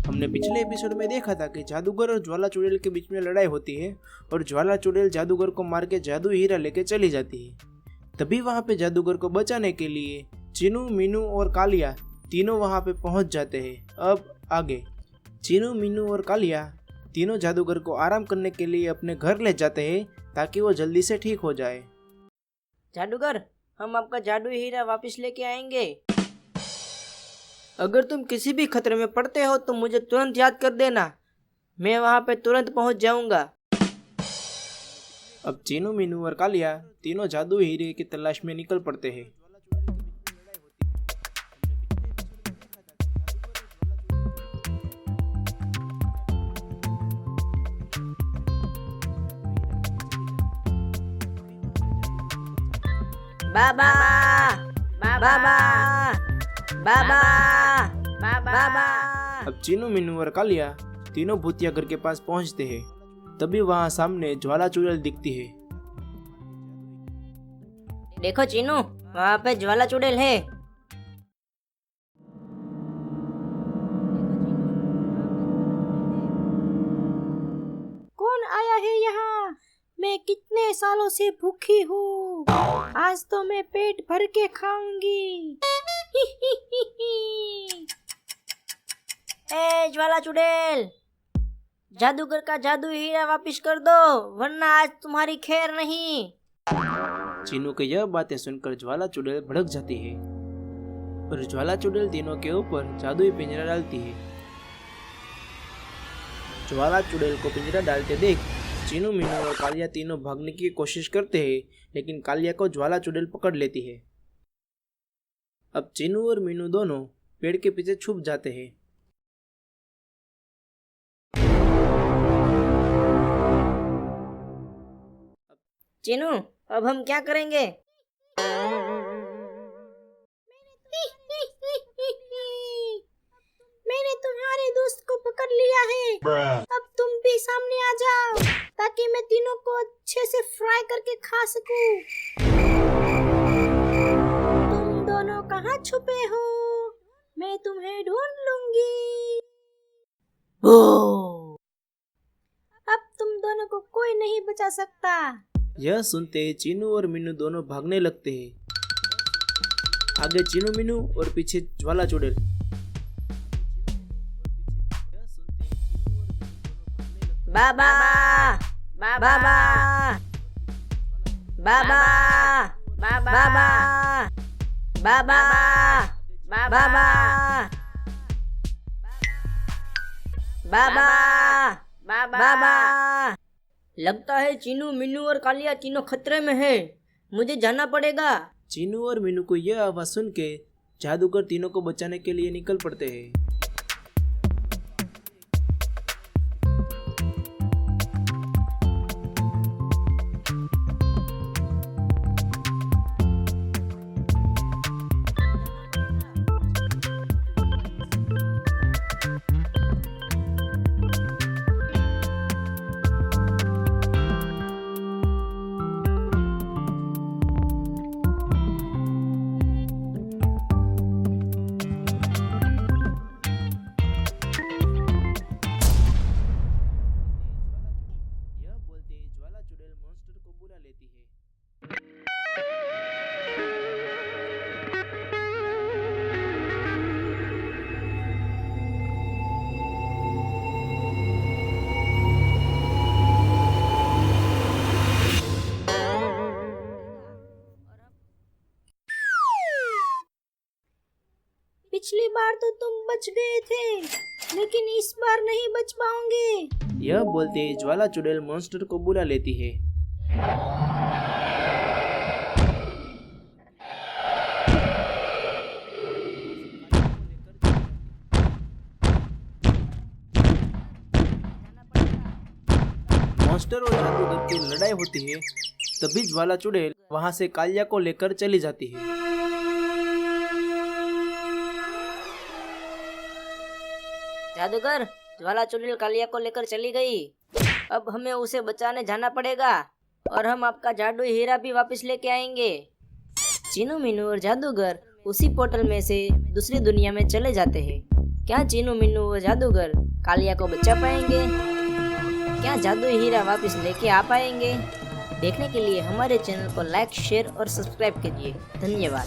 हमने पिछले एपिसोड में देखा था कि जादूगर और ज्वाला चुड़ैल के बीच में लड़ाई होती है और ज्वाला चुड़ैल जादूगर को मार के जादू हीरा लेके चली जाती है। तभी वहाँ पे जादूगर को बचाने के लिए चीनू, मीनू और कालिया तीनों वहाँ पे पहुँच जाते हैं। अब आगे चीनू, मीनू और कालिया तीनों जादूगर को आराम करने के लिए अपने घर ले जाते हैं ताकि वो जल्दी से ठीक हो जाए। जादूगर, हम आपका जादू हीरा वापस लेके आएंगे। अगर तुम किसी भी खतरे में पड़ते हो तो मुझे तुरंत याद कर देना, मैं वहाँ पे तुरंत पहुँच जाऊंगा। अब चीनू, मीनू और कालिया तीनों जादू हीरे की तलाश में निकल पड़ते हैं। बाबा, बाबा, बाबा, बाबा। अब चीनू, मीनू और कालिया तीनों भूतिया घर के पास पहुंचते हैं। तभी वहां सामने ज्वाला चुड़ैल दिखती है। देखो चीनू, वहाँ पे ज्वाला चुड़ैल है। कौन आया है यहाँ? मैं कितने सालों से भूखी हूँ, आज तो मैं पेट भर के खाऊंगी। ए ज्वाला चुड़ैल, जादूगर का जादू हीरा वापिस कर दो, वरना आज तुम्हारी खैर नहीं। चीनू की यह बातें सुनकर ज्वाला चुड़ैल भड़क जाती है और ज्वाला चुड़ैल तीनों के ऊपर जादुई पिंजरा डालती है। ज्वाला चुड़ैल को पिंजरा डालते देख चीनू, मीनू और कालिया तीनों भागने की कोशिश करते हैं, लेकिन कालिया को ज्वाला चुड़ैल पकड़ लेती है। अब चीनू और मीनू दोनों पेड़ के पीछे छुप जाते हैं। चीनू, अब हम क्या करेंगे? मैंने तुम्हारे दोस्त को पकड़ लिया है। अब तुम भी सामने आ जाओ ताकि मैं तीनों को अच्छे से फ्राई करके खा सकूं। तुम दोनों कहाँ छुपे हो? मैं तुम्हें ढूंढ लूंगी। अब तुम दोनों को कोई नहीं बचा सकता। यह सुनते ही चीनू और मीनू दोनों भागने लगते हैं। आगे चीनू, मीनू और पीछे ज्वाला चुड़ैल। बाबा, बाबा, बाबा, बाबा, बाबा, बाबा, बाबा, बाबा। लगता है चीनू, मीनू और कालिया तीनों खतरे में है, मुझे जाना पड़ेगा। चीनू और मीनू को यह आवाज सुन के जादूगर तीनों को बचाने के लिए निकल पड़ते हैं। ज्वाला चुड़ैल मॉन्स्टर को बुला लेती है। पिछली बार तो तुम बच गए थे, लेकिन इस बार नहीं बच पाओगे। यह बोलते ही ज्वाला चुड़ैल मॉन्स्टर को बुला लेती है। मॉन्स्टर और जादूगर की लड़ाई होती है। तभी ज्वाला चुड़ैल वहां से कालिया को लेकर चली जाती है। जादूगर, ज्वाला चुड़ैल कालिया को लेकर चली गई। अब हमें उसे बचाने जाना पड़ेगा और हम आपका जादू हीरा भी वापस लेके आएंगे। चीनू, मीनू और जादूगर उसी पोर्टल में से दूसरी दुनिया में चले जाते हैं। क्या चीनू मीनू वो जादूगर कालिया को बचा पाएंगे? क्या जादुई हीरा वापस लेके आ पाएंगे? देखने के लिए हमारे चैनल को लाइक, शेयर और सब्सक्राइब कीजिए। धन्यवाद।